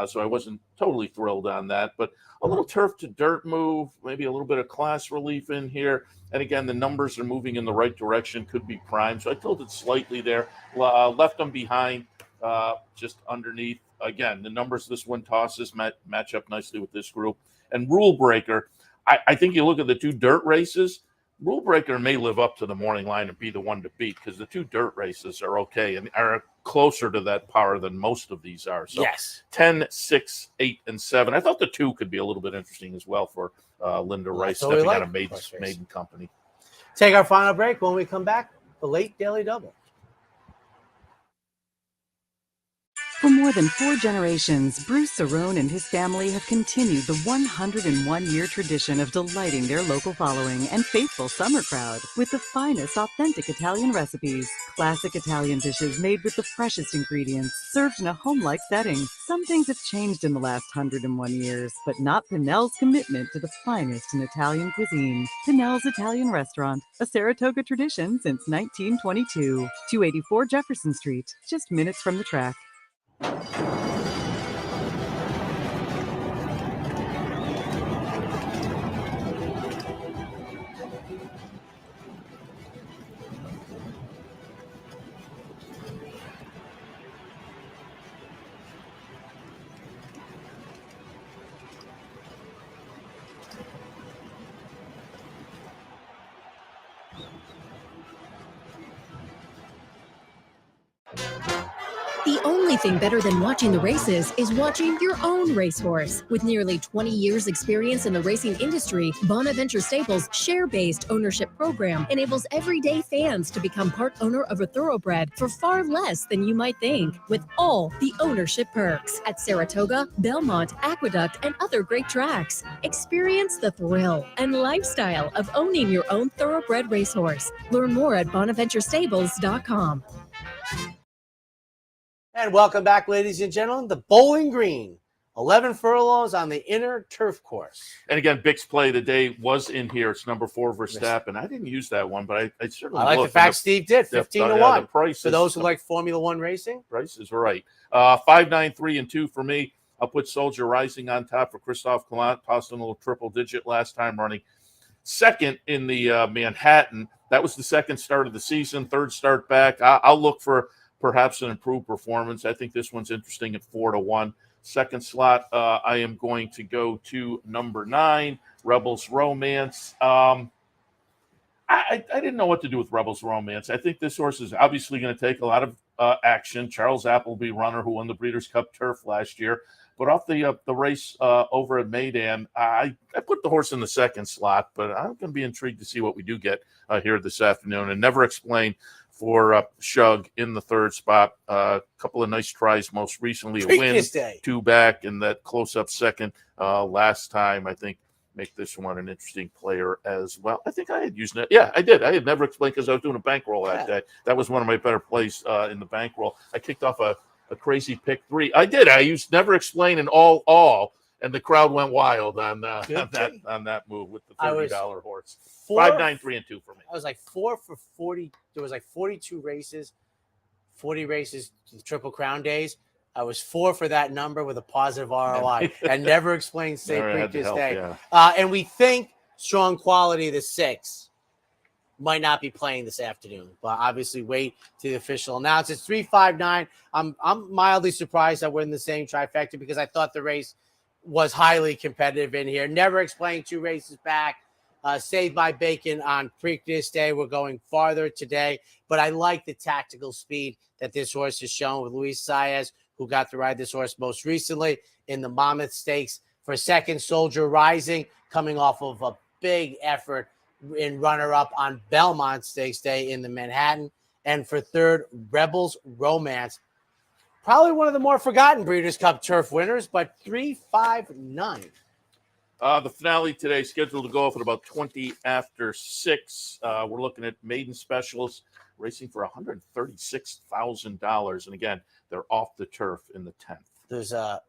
So I wasn't totally thrilled on that. But a little turf to dirt move, maybe a little bit of class relief in here. And again, the numbers are moving in the right direction, could be prime. So I tilted slightly there. Left them behind, just underneath. Again, the numbers this one tosses match up nicely with this group. And Rule Breaker, I think you look at the 2 dirt races, Rule Breaker may live up to the morning line and be the one to beat, because the 2 dirt races are okay and are closer to that power than most of these are. So yes. 10, 6, 8, and 7. I thought the 2 could be a little bit interesting as well for Linda Rice, stepping out of maiden company. Take our final break. When we come back, the late Daily Double. For more than 4 generations, Bruce Cerrone and his family have continued the 101-year tradition of delighting their local following and faithful summer crowd with the finest authentic Italian recipes. Classic Italian dishes made with the freshest ingredients, served in a home-like setting. Some things have changed in the last 101 years, but not Pinnell's commitment to the finest in Italian cuisine. Pinnell's Italian Restaurant, a Saratoga tradition since 1922. 284 Jefferson Street, just minutes from the track. The only thing better than watching the races is watching your own racehorse. With nearly 20 years experience in the racing industry, Bonaventure Stables' share-based ownership program enables everyday fans to become part owner of a thoroughbred for far less than you might think, with all the ownership perks at Saratoga, Belmont, Aqueduct, and other great tracks. Experience the thrill and lifestyle of owning your own thoroughbred racehorse. Learn more at bonaventurestables.com. And welcome back, ladies and gentlemen. The Bowling Green, 11 furlongs on the inner turf course. And again, Bick's play today was in here. It's number 4 Verstappen. I didn't use that one, but I certainly like the fact Steve did 15-1. The prices, for those who like Formula One racing, prices were right. 5, 9, 3, and 2 for me. I'll put Soldier Rising on top for Christophe Gallant. Tossed in a little triple digit last time running. Second in the Manhattan. That was the second start of the season. Third start back. I'll look for perhaps an improved performance. I think this one's interesting at 4-1. Second slot, I am going to go to number 9, Rebels Romance. I didn't know what to do with Rebels Romance. I think this horse is obviously going to take a lot of action. Charles Appleby, runner who won the Breeders' Cup Turf last year. But off the race over at Maidan, I put the horse in the second slot, but I'm going to be intrigued to see what we do get here this afternoon. And Never Explain for Shug in the third spot. A couple of nice tries, most recently a win, 2 back, and that close-up second last time. I think make this one an interesting player as well. I think I had used it. Yeah, I did. I had Never Explained because I was doing a bankroll that day. That was one of my better plays in the bankroll. I kicked off a crazy pick 3. I did. I used Never Explain and all, and the crowd went wild on that move with the $30 horse. 5, 9, 3, and 2 for me. I was like 4 for 40. There was like 42 races, 40 races, Triple Crown days. I was 4 for that number with a positive ROI, and never explained St. Never had to Preakness help, Day. yeah. And we think Strong Quality, the 6, might not be playing this afternoon, but obviously wait to the official announce. It's 359. I'm mildly surprised that we're in the same trifecta because I thought the race was highly competitive in here. Never explained 2 races back. Saved by Bacon on Preakness Day. We're going farther today, but I like the tactical speed that this horse has shown with Luis Saez, who got to ride this horse most recently in the Monmouth Stakes. For second, Soldier Rising, coming off of a big effort in runner-up on Belmont Stakes Day in the Manhattan. And for third, Rebels Romance. Probably one of the more forgotten Breeders' Cup Turf winners, but 359. The finale today is scheduled to go off at about 20 after 6. We're looking at maiden specials racing for $136,000. And again, they're off the turf in the 10th. There's a,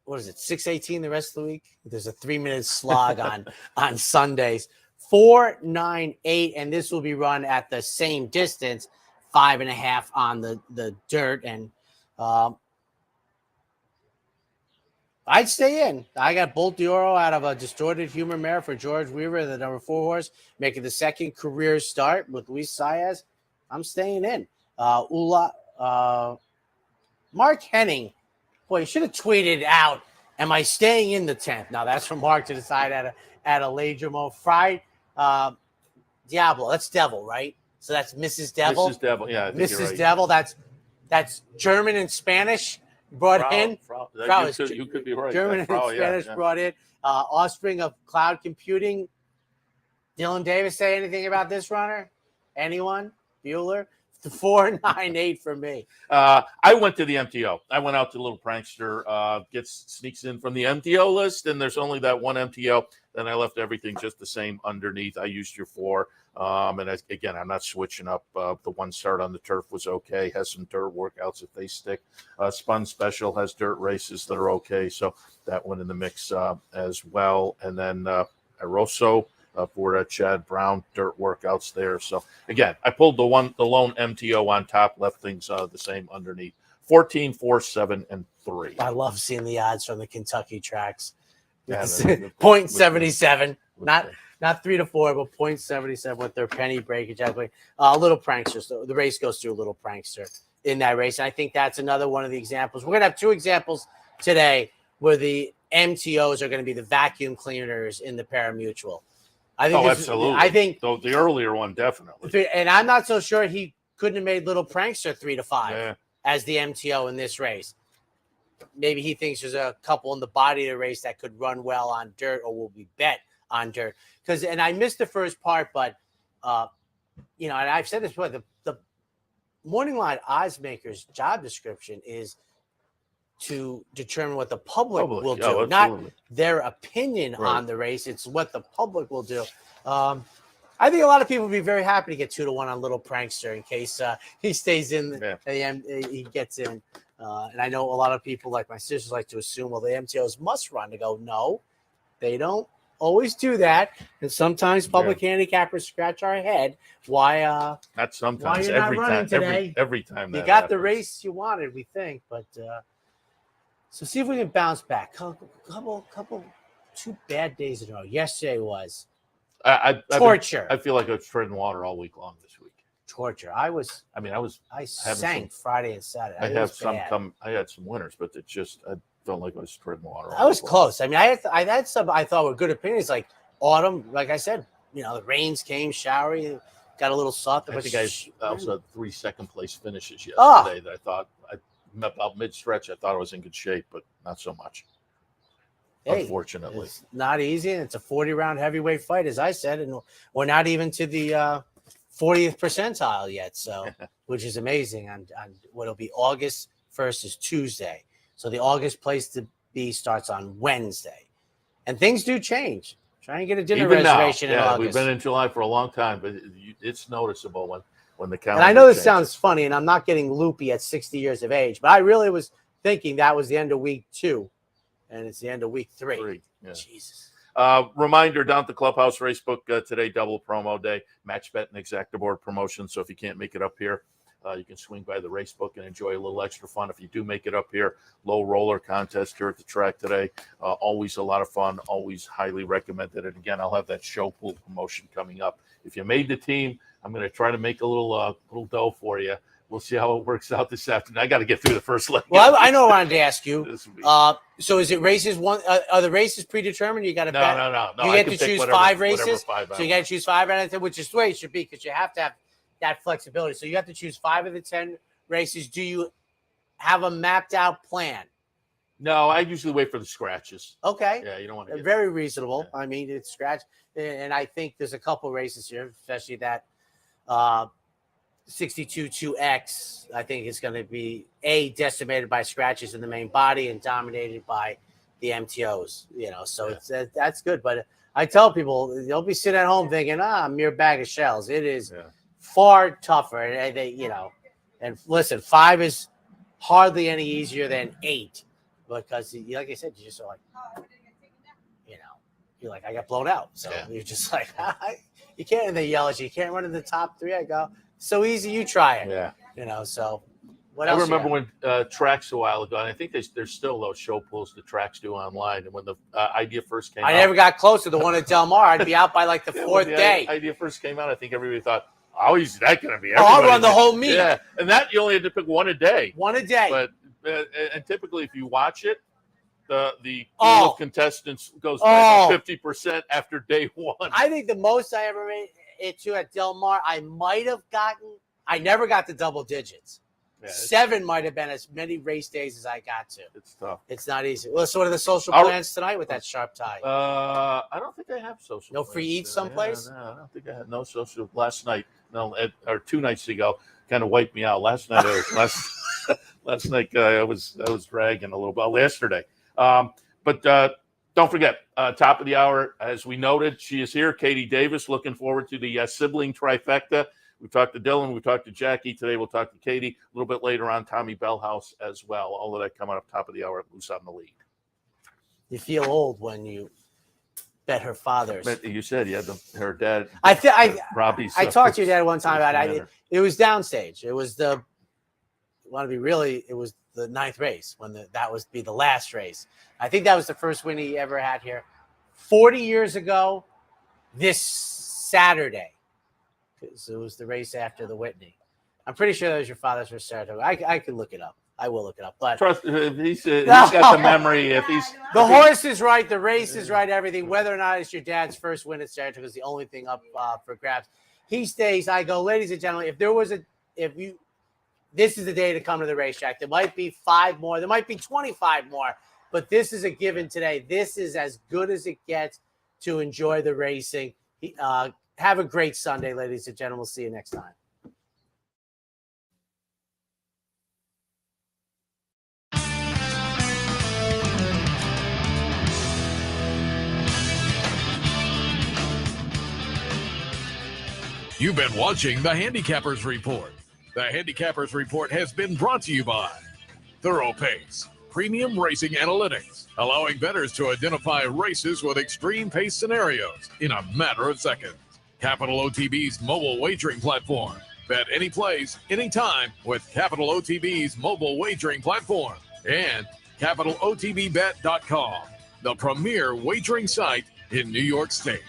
6:18 the rest of the week? There's a 3-minute slog on Sundays. 498, and this will be run at the same distance, 5.5 on the dirt. And I'd stay in. I got Bolt d'Oro out of a Distorted Humor mare for George Weaver, the number 4 horse, making the second career start with Luis Saez. I'm staying in. Mark Henning. Boy, you should have tweeted out, am I staying in the 10th? Now, that's from Mark to decide at a Lagermo. Fried Diablo. That's Devil, right? So that's Mrs. Devil. Mrs. Devil, yeah. I think you're Mrs. right. Devil. That's German and Spanish brought in. You could be right. German and Spanish brought in. Offspring of Cloud Computing. Dylan Davis say anything about this runner? Anyone? Bueller? 498 for me. I went to the MTO. I went out to Little Prankster, sneaks in from the MTO list, and there's only that one MTO. Then I left everything just the same underneath. I used your 4. And again, I'm not switching up. The one start on the turf was okay. Has some dirt workouts if they stick. Spun Special has dirt races that are okay. So that went in the mix as well. And then Aroso for Chad Brown, dirt workouts there. So again, I pulled the lone MTO on top, left things the same underneath. 14, 4, 7, and 3. I love seeing the odds from the Kentucky tracks. Yeah, 0.77, not 3 to 4, but 0.77 with their penny breakage. A little prankster. So the race goes through a little prankster in that race. And I think that's another one of the examples. We're going to have 2 examples today where the MTOs are going to be the vacuum cleaners in the parimutuel. I think absolutely. I think the earlier one, definitely. And I'm not so sure he couldn't have made Little Prankster 3 to 5 as the MTO in this race. Maybe he thinks there's a couple in the body of the race that could run well on dirt or will be bet on dirt. And I missed the first part, but and I've said this before, the Morning Line odds maker's job description is to determine what the public will do, not their opinion on the race. It's what the public will do. I think a lot of people would be very happy to get 2 to 1 on Little Prankster in case he stays in, he gets in. And I know a lot of people, like my sisters, like to assume, well, the MTOs must run. To go, no, they don't always do that. And sometimes public handicappers scratch our head. Why? Not sometimes. Why you're Every not time. running today? Every time. You got the race you wanted, we think, but. So see if we can bounce back. Couple 2 bad days in a row. Yesterday was torture. I feel like I was treading water all week long this week. Torture. I sank Friday and Saturday. I had some winners, but it just I felt like I was treading water. I was close. I mean, I had some I thought were good opinions, like autumn. Like I said, the rains came, showery, got a little soft. I think I also had 3 second place finishes yesterday that I thought about mid-stretch, I thought I was in good shape, but not so much. Unfortunately, it's not easy, and it's a 40-round heavyweight fight, as I said, and we're not even to the 40th percentile yet. So, which is amazing. On what'll be August 1st is Tuesday, so the August place to be starts on Wednesday, and things do change. Try and get a dinner reservation in August. We've been in July for a long time, but it's noticeable when the calendar. And I know this changes. sounds funny, and I'm not getting loopy at 60 years of age, but I really was thinking that was the end of week 2, and it's the end of week 3. Yeah. Jesus. Reminder, down at the Clubhouse Racebook today, double promo day, match bet and exacta board promotion. So if you can't make it up here You can swing by the race book and enjoy a little extra fun. If you do make it up here, low roller contest here at the track today. Always a lot of fun, always highly recommended. And again, I'll have that show pool promotion coming up. If you made the team, I'm going to try to make a little dough for you. We'll see how it works out this afternoon. I got to get through the first leg. Well, I know I wanted to ask you. So is it races one? Are the races predetermined? You got to bet? No. You get to choose five races. So you got to choose five, which is the way it should be because you have to have that flexibility. So you have to choose 5 of the 10 races. Do you have a mapped out plan? No, I usually wait for the scratches. Okay. Yeah, you don't want to. Very reasonable. Yeah. I mean, it's scratch, and I think there's a couple races here, especially that 62-2X. I think it's going to be decimated by scratches in the main body and dominated by the MTOs. So that's good. But I tell people, they'll be sitting at home thinking, a mere bag of shells. It is far tougher, and and listen, 5 is hardly any easier than 8 because, like I said, you just are like, you're like, I got blown out. So you're just like, you can't, and they yell at you, you can't run in the top 3. I go, so easy, you try it. Yeah. So what else? I remember when tracks a while ago, and I think there's still those show pools the tracks do online. And when the idea first came out, I never got close to the one at Del Mar. I'd be out by like the 4th day. Idea first came out, I think everybody thought, how easy is that going to be? I'll run the whole meet. Yeah, and that you only had to pick one a day. One a day. But and typically, if you watch it, the pool of contestants goes by 50% after day 1. I think the most I ever made it to at Del Mar, I never got to double digits. Yeah, 7 might have been as many race days as I got to. It's tough. It's not easy. Well, so what are the social plans tonight with that sharp tie? I don't think I have social. No free eats someplace? No, I don't think I had no social last night. No, or 2 nights ago, kind of wiped me out. Last night, last night I was dragging a little bit. Yesterday, but don't forget, top of the hour, as we noted, she is here. Katie Davis, looking forward to the sibling trifecta. We talked to Dylan. We talked to Jackie. Today we'll talk to Katie. A little bit later on, Tommy Bellhouse as well. All of that coming up top of the hour at Loose on the Lead. You feel old when you bet her father's. But you said you had her dad. Robbie's. I talked to your dad one time about it. It was downstage. It was it was the 9th race when that was the last race. I think that was the first win he ever had here 40 years ago this Saturday. Because it was the race after the Whitney. I'm pretty sure that was your father's for Saratoga. I can look it up. I will look it up. But trust, he's got the memory. The horse is right, the race is right, everything. Whether or not it's your dad's first win at Saratoga is the only thing up for grabs. He stays. I go, ladies and gentlemen, this is the day to come to the racetrack. There might be 5 more. There might be 25 more. But this is a given today. This is as good as it gets to enjoy the racing. Have a great Sunday, ladies and gentlemen. We'll see you next time. You've been watching the Handicappers Report. The Handicappers Report has been brought to you by Thorough Pace, Premium Racing Analytics, allowing bettors to identify races with extreme pace scenarios in a matter of seconds. Capital OTB's mobile wagering platform. Bet any place, anytime with Capital OTB's mobile wagering platform. And CapitalOTBBet.com, the premier wagering site in New York State.